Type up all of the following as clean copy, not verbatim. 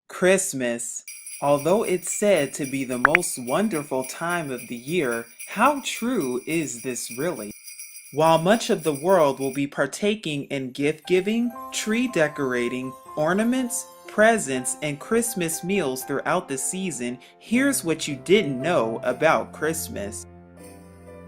Christmas. Although it's said to be the most wonderful time of the year, how true is this really? While much of the world will be partaking in gift giving, tree decorating, ornaments, presents, and Christmas meals throughout the season, here's what you didn't know about Christmas.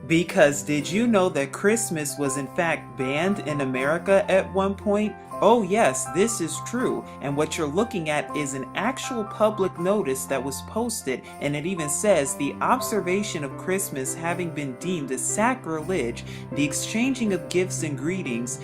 Because did you know that Christmas was in fact banned in America at one point? Oh yes, this is true, and what you're looking at is an actual public notice that was posted, and it even says the observation of Christmas having been deemed a sacrilege, the exchanging of gifts and greetings,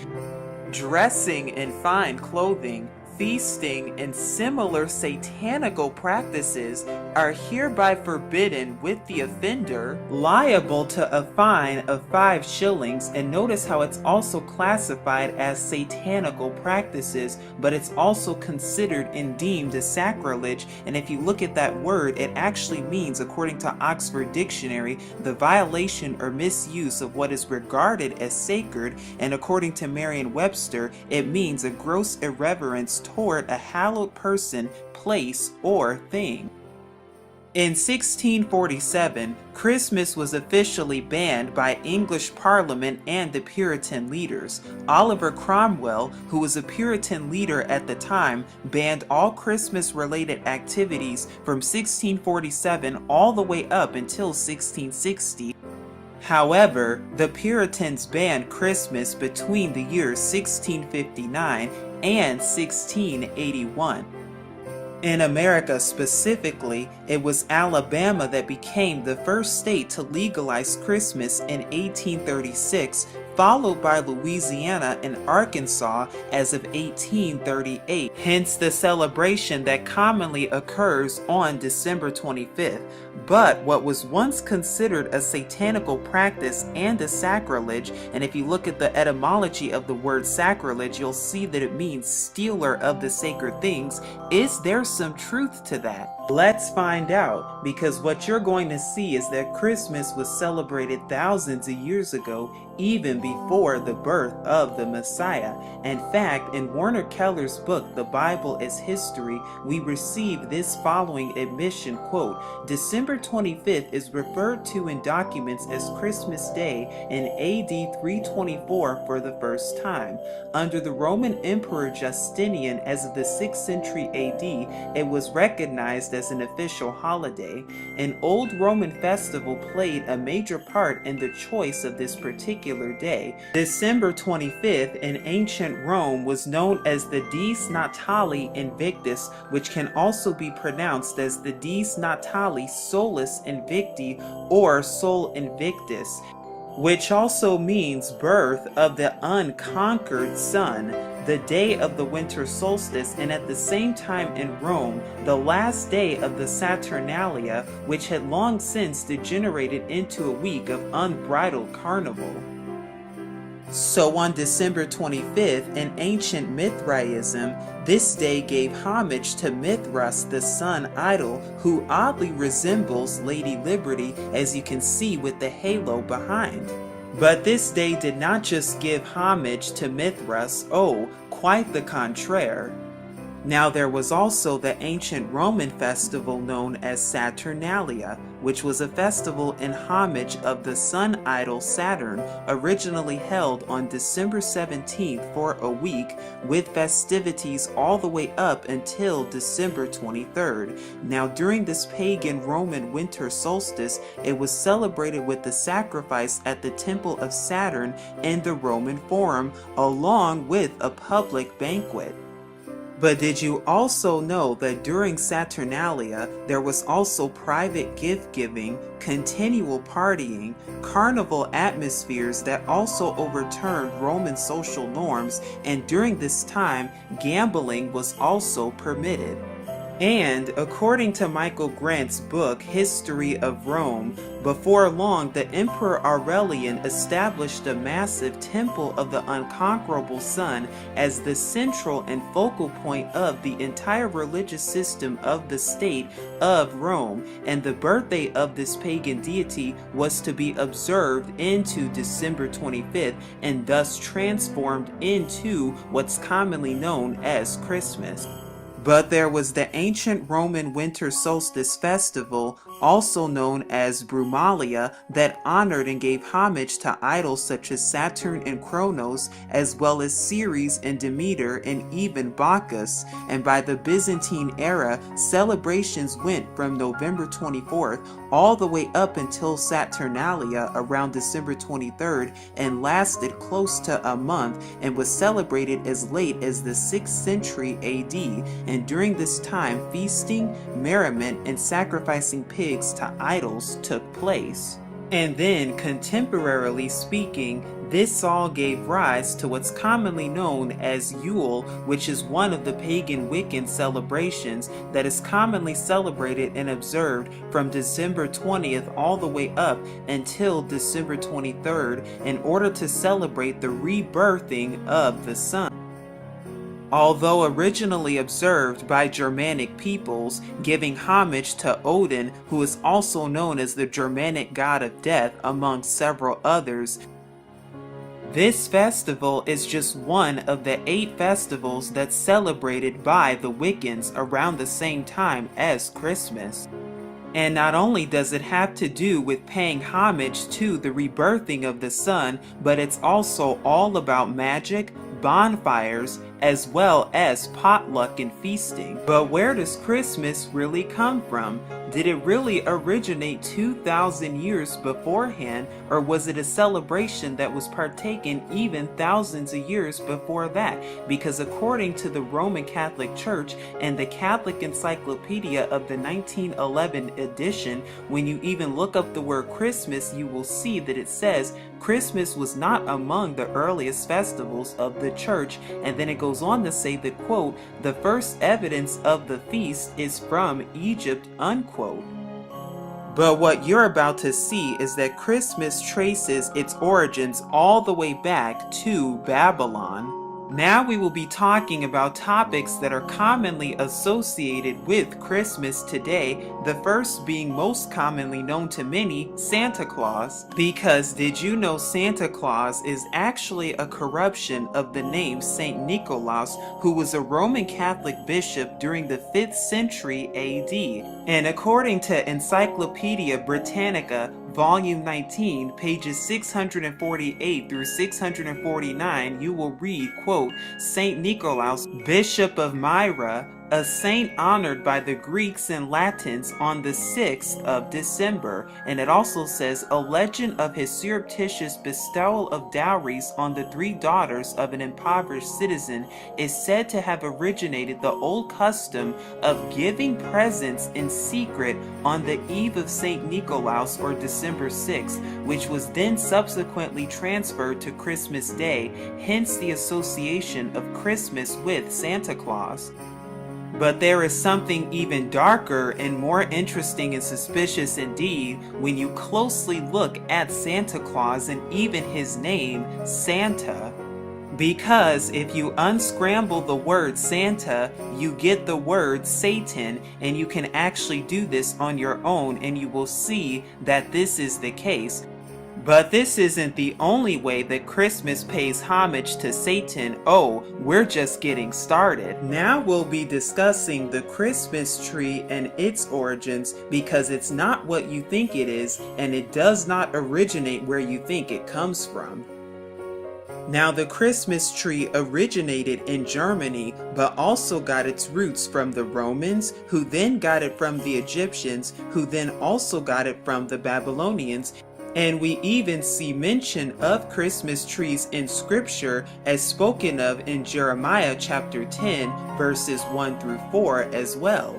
dressing in fine clothing, feasting, and similar satanical practices are hereby forbidden, with the offender liable to a fine of 5 shillings. And notice how it's also classified as satanical practices, but it's also considered and deemed a sacrilege. And if you look at that word, it actually means, according to Oxford Dictionary, the violation or misuse of what is regarded as sacred, and according to Merriam-Webster, it means a gross irreverence toward a hallowed person, place, or thing. In 1647, Christmas was officially banned by English Parliament and the Puritan leaders. Oliver Cromwell, who was a Puritan leader at the time, banned all Christmas-related activities from 1647 all the way up until 1660. However, the Puritans banned Christmas between the years 1659 and 1681. In America specifically, it was Alabama that became the first state to legalize Christmas in 1836, followed by Louisiana and Arkansas as of 1838, hence the celebration that commonly occurs on December 25th. But what was once considered a satanical practice and a sacrilege, and if you look at the etymology of the word sacrilege, you'll see that it means stealer of the sacred things. Is there some truth to that? Let's find out, because what you're going to see is that Christmas was celebrated thousands of years ago, even before the birth of the Messiah. In fact, in Warner Keller's book, The Bible as History, we receive this following admission, quote, December 25th is referred to in documents as Christmas Day in AD 324 for the first time. Under the Roman Emperor Justinian as of the 6th century AD, it was recognized as an official holiday. An old Roman festival played a major part in the choice of this particular day. December 25th in ancient Rome was known as the Dies Natali Invictus, which can also be pronounced as the Dies Natali Solis Invicti or Sol Invictus, which also means birth of the unconquered sun, the day of the winter solstice, and at the same time in Rome, the last day of the Saturnalia, which had long since degenerated into a week of unbridled carnival. So on December 25th, in ancient Mithraism, this day gave homage to Mithras, the sun idol, who oddly resembles Lady Liberty, as you can see with the halo behind. But this day did not just give homage to Mithras, oh, quite the contraire. Now there was also the ancient Roman festival known as Saturnalia, which was a festival in homage of the sun idol Saturn, originally held on December 17th for a week, with festivities all the way up until December 23rd. Now during this pagan Roman winter solstice, it was celebrated with the sacrifice at the temple of Saturn in the Roman Forum, along with a public banquet. But did you also know that during Saturnalia, there was also private gift-giving, continual partying, carnival atmospheres that also overturned Roman social norms, and during this time, gambling was also permitted. And according to Michael Grant's book, History of Rome, before long the Emperor Aurelian established a massive temple of the unconquerable sun as the central and focal point of the entire religious system of the state of Rome, and the birthday of this pagan deity was to be observed into December 25th and thus transformed into what's commonly known as Christmas. But there was the ancient Roman winter solstice festival, also known as Brumalia, that honored and gave homage to idols such as Saturn and Kronos, as well as Ceres and Demeter and even Bacchus. And by the Byzantine era, celebrations went from November 24th all the way up until Saturnalia around December 23rd and lasted close to a month and was celebrated as late as the 6th century AD. And during this time, feasting, merriment, and sacrificing pigs to idols took place. And then, contemporarily speaking, this all gave rise to what's commonly known as Yule, which is one of the pagan Wiccan celebrations that is commonly celebrated and observed from December 20th all the way up until December 23rd in order to celebrate the rebirthing of the sun. Although originally observed by Germanic peoples, giving homage to Odin, who is also known as the Germanic god of death, among several others, this festival is just one of the 8 festivals that's celebrated by the Wiccans around the same time as Christmas. And not only does it have to do with paying homage to the rebirthing of the sun, but it's also all about magic, bonfires, as well as potluck and feasting. But where does Christmas really come from? Did it really originate 2,000 years beforehand, or was it a celebration that was partaken even thousands of years before that? Because according to the Roman Catholic Church and the Catholic Encyclopedia of the 1911 edition, when you even look up the word Christmas, you will see that it says Christmas was not among the earliest festivals of the church, and then it goes on to say that, quote, the first evidence of the feast is from Egypt, unquote. But what you're about to see is that Christmas traces its origins all the way back to Babylon. Now we will be talking about topics that are commonly associated with Christmas today, the first being most commonly known to many, Santa Claus. Because did you know Santa Claus is actually a corruption of the name Saint Nicholas, who was a Roman Catholic bishop during the 5th century AD. And according to Encyclopedia Britannica, Volume 19, pages 648 through 649, you will read, quote, Saint Nicholas, Bishop of Myra, a saint honored by the Greeks and Latins on the 6th of December. And it also says, a legend of his surreptitious bestowal of dowries on the 3 daughters of an impoverished citizen is said to have originated the old custom of giving presents in secret on the eve of Saint Nicholas or December 6th, which was then subsequently transferred to Christmas Day, hence the association of Christmas with Santa Claus. But there is something even darker and more interesting and suspicious indeed when you closely look at Santa Claus and even his name, Santa. Because if you unscramble the word Santa, you get the word Satan, and you can actually do this on your own and you will see that this is the case. But this isn't the only way that Christmas pays homage to Satan. Oh, we're just getting started. Now we'll be discussing the Christmas tree and its origins, because it's not what you think it is, and it does not originate where you think it comes from. Now, the Christmas tree originated in Germany, but also got its roots from the Romans, who then got it from the Egyptians, who then also got it from the Babylonians. And we even see mention of Christmas trees in Scripture as spoken of in Jeremiah chapter 10, verses 1 through 4 as well.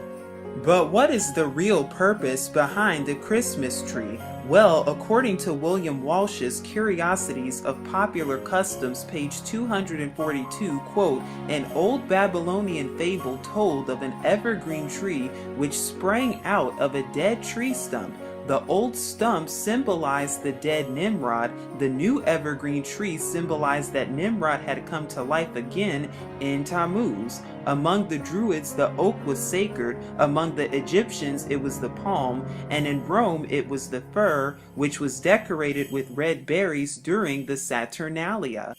But what is the real purpose behind the Christmas tree? Well, according to William Walsh's Curiosities of Popular Customs, page 242, quote, an old Babylonian fable told of an evergreen tree which sprang out of a dead tree stump. The old stump symbolized the dead Nimrod. The new evergreen tree symbolized that Nimrod had come to life again in Tammuz. Among the Druids, the oak was sacred. Among the Egyptians, it was the palm. And in Rome, it was the fir, which was decorated with red berries during the Saturnalia.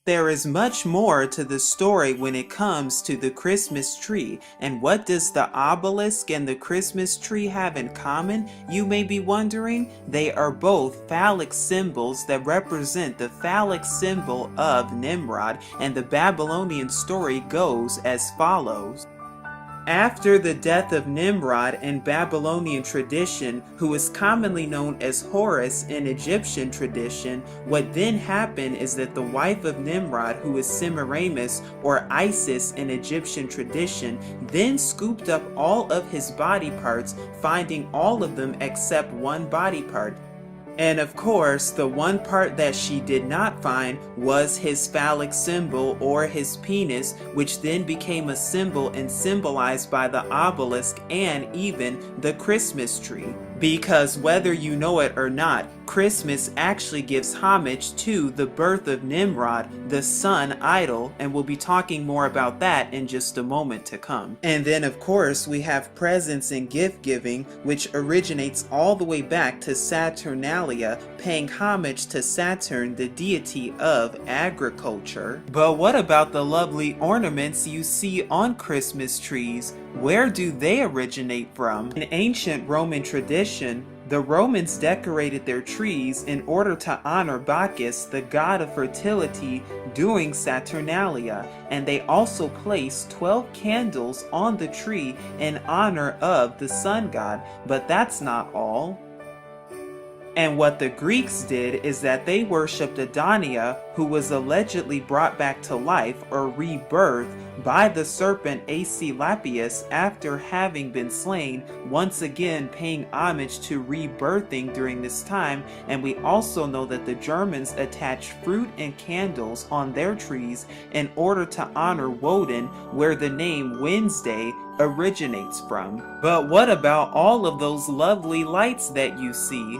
There is much more to the story when it comes to the Christmas tree. And what does the obelisk and the Christmas tree have in common, you may be wondering? They are both phallic symbols that represent the phallic symbol of Nimrod, and the Babylonian story goes as follows. After the death of Nimrod in Babylonian tradition, who is commonly known as Horus in Egyptian tradition, what then happened is that the wife of Nimrod, who is Semiramis or Isis in Egyptian tradition, then scooped up all of his body parts, finding all of them except one body part. And of course, the one part that she did not find was his phallic symbol, or his penis, which then became a symbol and symbolized by the obelisk and even the Christmas tree. Because whether you know it or not, Christmas actually gives homage to the birth of Nimrod, the sun idol, and we'll be talking more about that in just a moment to come. And then of course we have presents and gift giving, which originates all the way back to Saturnalia, paying homage to Saturn, the deity of agriculture. But what about the lovely ornaments you see on Christmas trees? Where do they originate from? In ancient Roman tradition, the Romans decorated their trees in order to honor Bacchus, the god of fertility, during Saturnalia, and they also placed 12 candles on the tree in honor of the sun god. But that's not all. And what the Greeks did is that they worshipped Adonia, who was allegedly brought back to life or rebirth by the serpent Asclepius after having been slain, once again paying homage to rebirthing during this time. And we also know that the Germans attached fruit and candles on their trees in order to honor Woden, where the name Wednesday originates from. But what about all of those lovely lights that you see?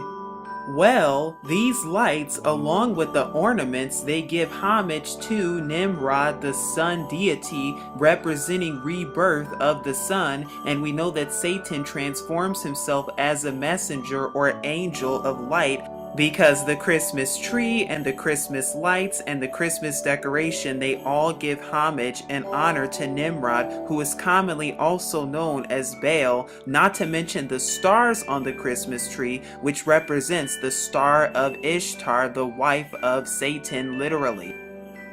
Well, these lights, along with the ornaments, they give homage to Nimrod, the sun deity, representing rebirth of the sun, and we know that Satan transforms himself as a messenger or angel of light, because the Christmas tree and the Christmas lights and the Christmas decoration, they all give homage and honor to Nimrod, who is commonly also known as Baal, not to mention the stars on the Christmas tree, which represents the star of Ishtar, the wife of Satan, literally.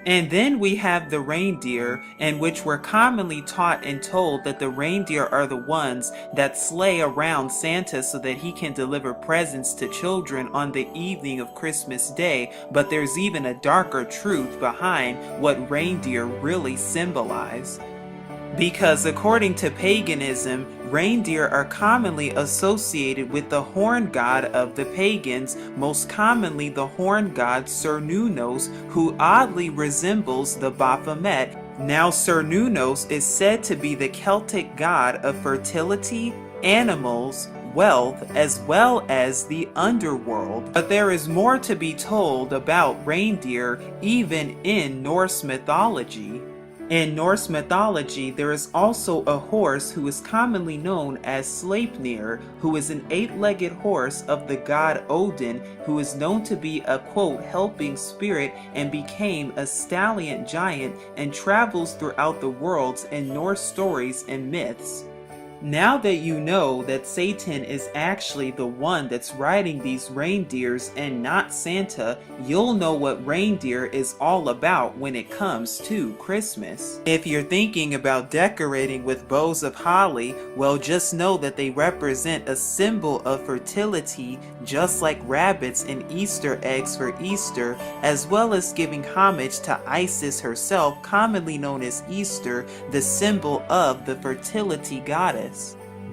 And then we have the reindeer, in which we're commonly taught and told that the reindeer are the ones that sleigh around Santa so that he can deliver presents to children on the evening of Christmas Day. But there's even a darker truth behind what reindeer really symbolize. Because according to paganism, reindeer are commonly associated with the horn god of the pagans, most commonly the horn god Cernunnos, who oddly resembles the Baphomet. Now Cernunnos is said to be the Celtic god of fertility, animals, wealth, as well as the underworld. But there is more to be told about reindeer even in Norse mythology. In Norse mythology, there is also a horse who is commonly known as Sleipnir, who is an 8-legged horse of the god Odin, who is known to be a, quote, helping spirit, and became a stallion giant and travels throughout the worlds in Norse stories and myths. Now that you know that Satan is actually the one that's riding these reindeers and not Santa, you'll know what reindeer is all about when it comes to Christmas. If you're thinking about decorating with bows of holly, well, just know that they represent a symbol of fertility, just like rabbits and Easter eggs for Easter, as well as giving homage to Isis herself, commonly known as Easter, the symbol of the fertility goddess.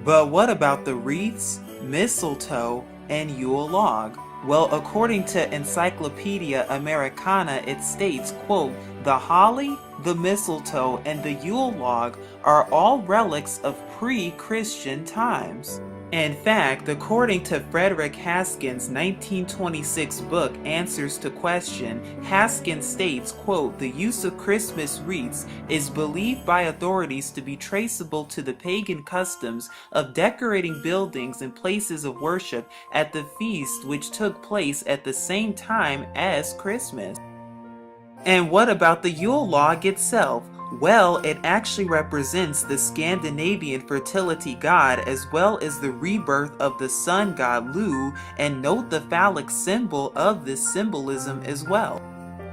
But what about the wreaths, mistletoe, and Yule log? Well, according to Encyclopedia Americana, it states, quote, the holly, the mistletoe, and the Yule log are all relics of pre-Christian times. In fact, according to Frederick Haskin's 1926 book, Answers to Question, Haskin states, quote, the use of Christmas wreaths is believed by authorities to be traceable to the pagan customs of decorating buildings and places of worship at the feast which took place at the same time as Christmas. And what about the Yule log itself? Well, it actually represents the Scandinavian fertility god as well as the rebirth of the sun god Lu, and note the phallic symbol of this symbolism as well.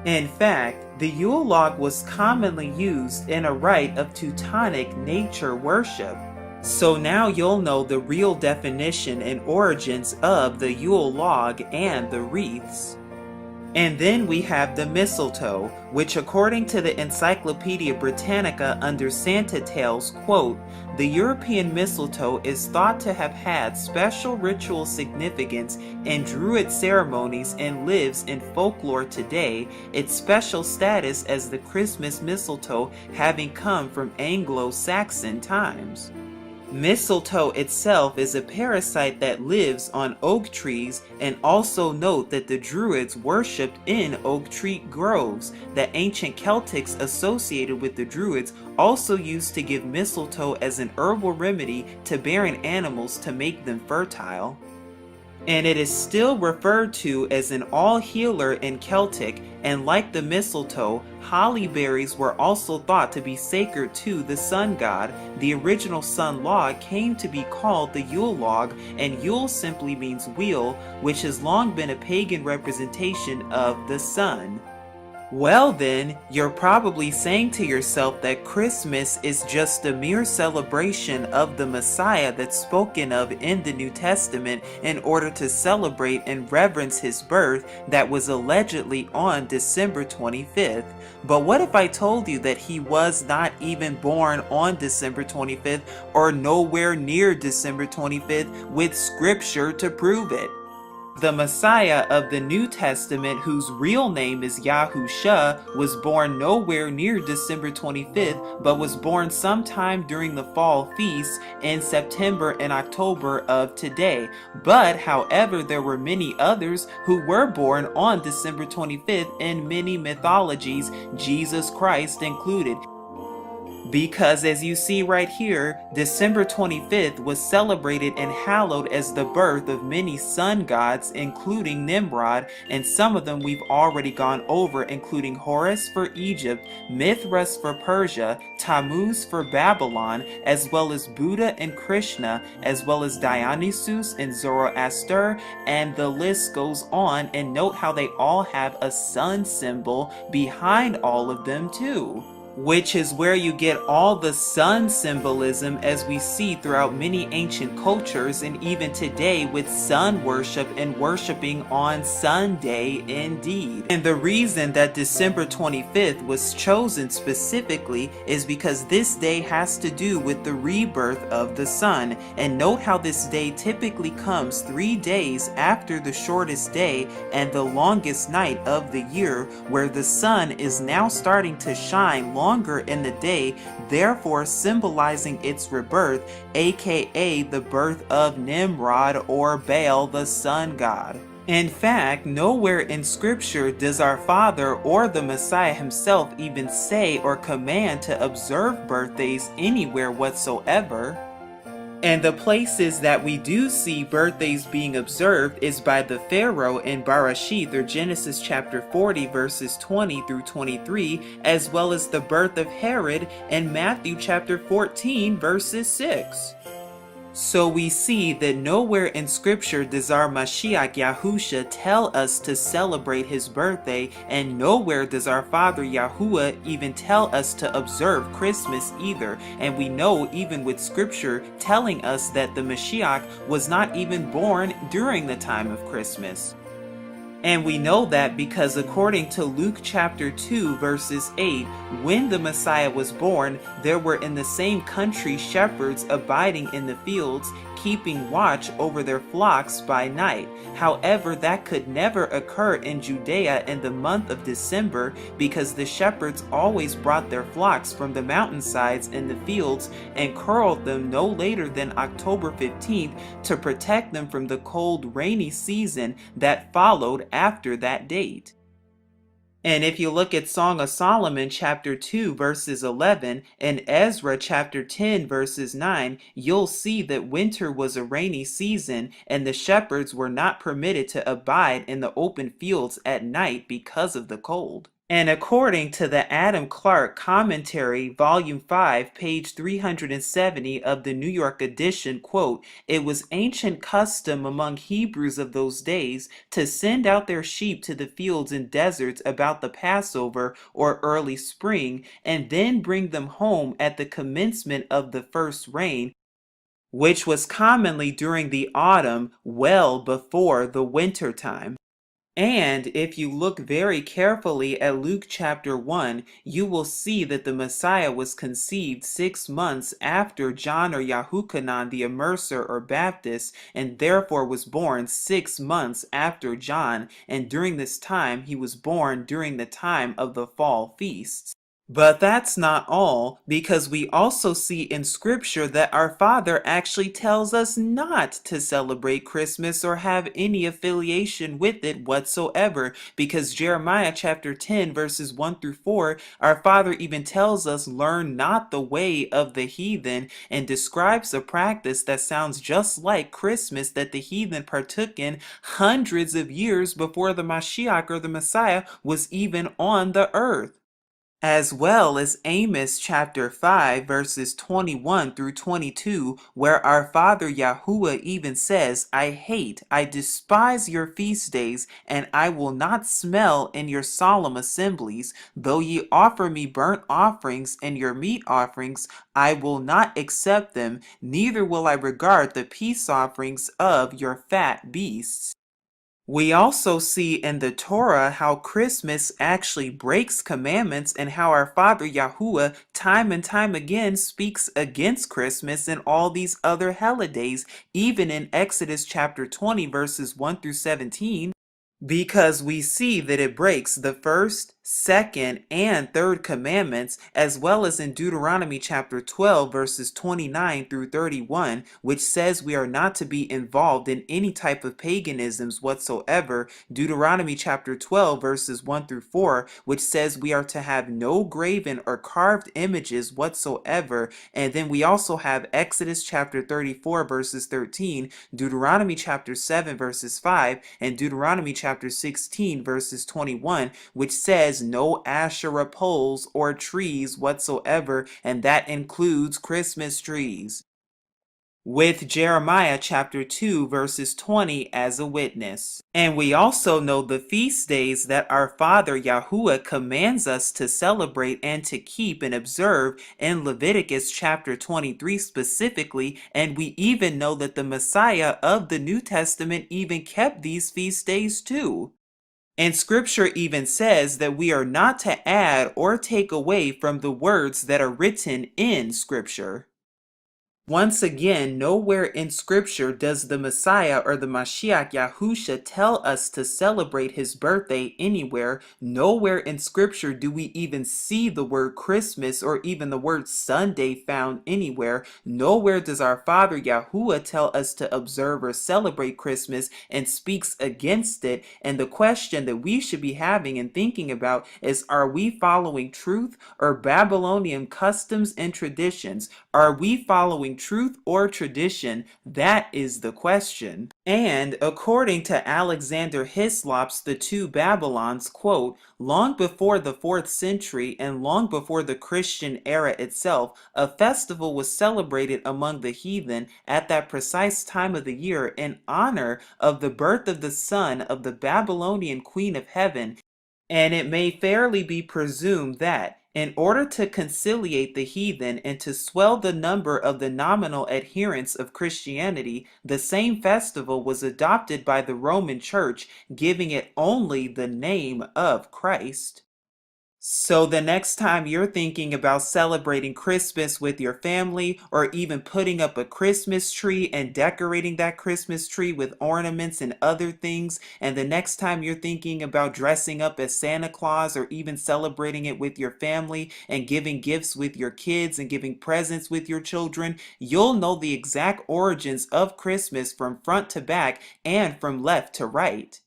In fact, the Yule log was commonly used in a rite of Teutonic nature worship. So now you'll know the real definition and origins of the Yule log and the wreaths. And then we have the mistletoe, which according to the Encyclopedia Britannica under Santa Tales, quote, the European mistletoe is thought to have had special ritual significance in Druid ceremonies and lives in folklore today, its special status as the Christmas mistletoe having come from Anglo-Saxon times. Mistletoe itself is a parasite that lives on oak trees, and also note that the Druids worshipped in oak tree groves. The ancient Celtics associated with the Druids also used to give mistletoe as an herbal remedy to barren animals to make them fertile. And it is still referred to as an all-healer in Celtic, and like the mistletoe, holly berries were also thought to be sacred to the sun god. The original sun log came to be called the Yule log, and Yule simply means wheel, which has long been a pagan representation of the sun. Well then, you're probably saying to yourself that Christmas is just a mere celebration of the Messiah that's spoken of in the New Testament in order to celebrate and reverence his birth that was allegedly on December 25th. But what if I told you that he was not even born on December 25th or nowhere near December 25th with scripture to prove it? The Messiah of the New Testament, whose real name is Yahusha, was born nowhere near December 25th, but was born sometime during the fall feasts in September and October of today. But, however, there were many others who were born on December 25th in many mythologies, Jesus Christ included. Because as you see right here, December 25th was celebrated and hallowed as the birth of many sun gods, including Nimrod, and some of them we've already gone over, including Horus for Egypt, Mithras for Persia, Tammuz for Babylon, as well as Buddha and Krishna, as well as Dionysus and Zoroaster, and the list goes on. And note how they all have a sun symbol behind all of them too, which is where you get all the sun symbolism as we see throughout many ancient cultures, and even today with sun worship and worshiping on Sunday indeed. And the reason that December 25th was chosen specifically is because this day has to do with the rebirth of the sun. And note how this day typically comes 3 days after the shortest day and the longest night of the year, where the sun is now starting to shine longer in the day, therefore symbolizing its rebirth, aka the birth of Nimrod or Baal, the sun god. In fact, nowhere in scripture does our Father or the Messiah himself even say or command to observe birthdays anywhere whatsoever. And the places that we do see birthdays being observed is by the Pharaoh in Bereshith, or Genesis chapter 40 verses 20 through 23, as well as the birth of Herod in Matthew chapter 14 verses 6. So we see that nowhere in scripture does our Mashiach Yahusha tell us to celebrate his birthday, and nowhere does our Father Yahuwah even tell us to observe Christmas either. And we know even with scripture telling us that the Mashiach was not even born during the time of Christmas. And we know that because according to Luke chapter 2 verses 8, when the Messiah was born, there were in the same country shepherds abiding in the fields, keeping watch over their flocks by night. However, that could never occur in Judea in the month of December, because the shepherds always brought their flocks from the mountainsides in the fields and curled them no later than October 15th to protect them from the cold, rainy season that followed after that date. And if you look at Song of Solomon chapter 2 verses 11 and Ezra chapter 10 verses 9, you'll see that winter was a rainy season and the shepherds were not permitted to abide in the open fields at night because of the cold. And according to the Adam Clark Commentary, Volume 5, page 370 of the New York edition, quote, "It was ancient custom among Hebrews of those days to send out their sheep to the fields and deserts about the Passover or early spring, and then bring them home at the commencement of the first rain, which was commonly during the autumn, well before the winter time." And if you look very carefully at Luke chapter 1, you will see that the Messiah was conceived 6 months after John or Yahuchanan the Immerser or Baptist, and therefore was born 6 months after John, and during this time he was born during the time of the fall feasts. But that's not all, because we also see in Scripture that our Father actually tells us not to celebrate Christmas or have any affiliation with it whatsoever, because Jeremiah chapter 10 verses 1 through 4, our Father even tells us, "Learn not the way of the heathen," and describes a practice that sounds just like Christmas that the heathen partook in hundreds of years before the Mashiach or the Messiah was even on the earth. As well as Amos chapter 5 verses 21 through 22, where our Father Yahuwah even says, I despise your feast days, and I will not smell in your solemn assemblies. Though ye offer me burnt offerings and your meat offerings, I will not accept them, neither will I regard the peace offerings of your fat beasts." We also see in the Torah how Christmas actually breaks commandments, and how our Father Yahuwah time and time again speaks against Christmas and all these other holidays, even in Exodus chapter 20 verses 1 through 17. Because we see that it breaks the first, second, and third commandments, as well as in Deuteronomy chapter 12 verses 29 through 31, which says we are not to be involved in any type of paganisms whatsoever. Deuteronomy chapter 12 verses 1 through 4, which says we are to have no graven or carved images whatsoever. And then we also have Exodus chapter 34 verses 13, Deuteronomy chapter 7 verses 5, and Deuteronomy chapter 16 verses 21, which says no Asherah poles or trees whatsoever, and that includes Christmas trees, with Jeremiah chapter 2 verses 20 as a witness. And we also know the feast days that our Father Yahuwah commands us to celebrate and to keep and observe in Leviticus chapter 23 specifically, and we even know that the Messiah of the New Testament even kept these feast days too. And Scripture even says that we are not to add or take away from the words that are written in Scripture. Once again, nowhere in Scripture does the Messiah or the Mashiach Yahusha tell us to celebrate his birthday anywhere. Nowhere in Scripture do we even see the word Christmas or even the word Sunday found anywhere. Nowhere does our Father Yahuwah tell us to observe or celebrate Christmas and speaks against it. And the question that we should be having and thinking about is, are we following truth or Babylonian customs and traditions? Are we following truth or tradition? That is the question. And according to Alexander Hislop's The Two Babylons, quote, "Long before the 4th century and long before the Christian era itself, a festival was celebrated among the heathen at that precise time of the year in honor of the birth of the son of the Babylonian Queen of Heaven. And it may fairly be presumed that, in order to conciliate the heathen and to swell the number of the nominal adherents of Christianity, the same festival was adopted by the Roman Church, giving it only the name of Christ." So the next time you're thinking about celebrating Christmas with your family, or even putting up a Christmas tree and decorating that Christmas tree with ornaments and other things, and the next time you're thinking about dressing up as Santa Claus, or even celebrating it with your family and giving gifts with your kids and giving presents with your children, you'll know the exact origins of Christmas from front to back and from left to right.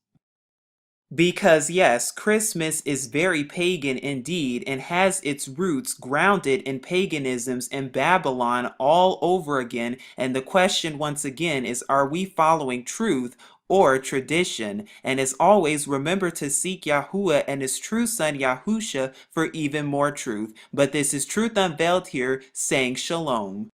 Because yes, Christmas is very pagan indeed, and has its roots grounded in paganisms and Babylon all over again. And the question once again is, are we following truth or tradition. And as always, remember to seek Yahuwah and his true son Yahusha for even more truth. But this is Truth Unveiled here, saying shalom.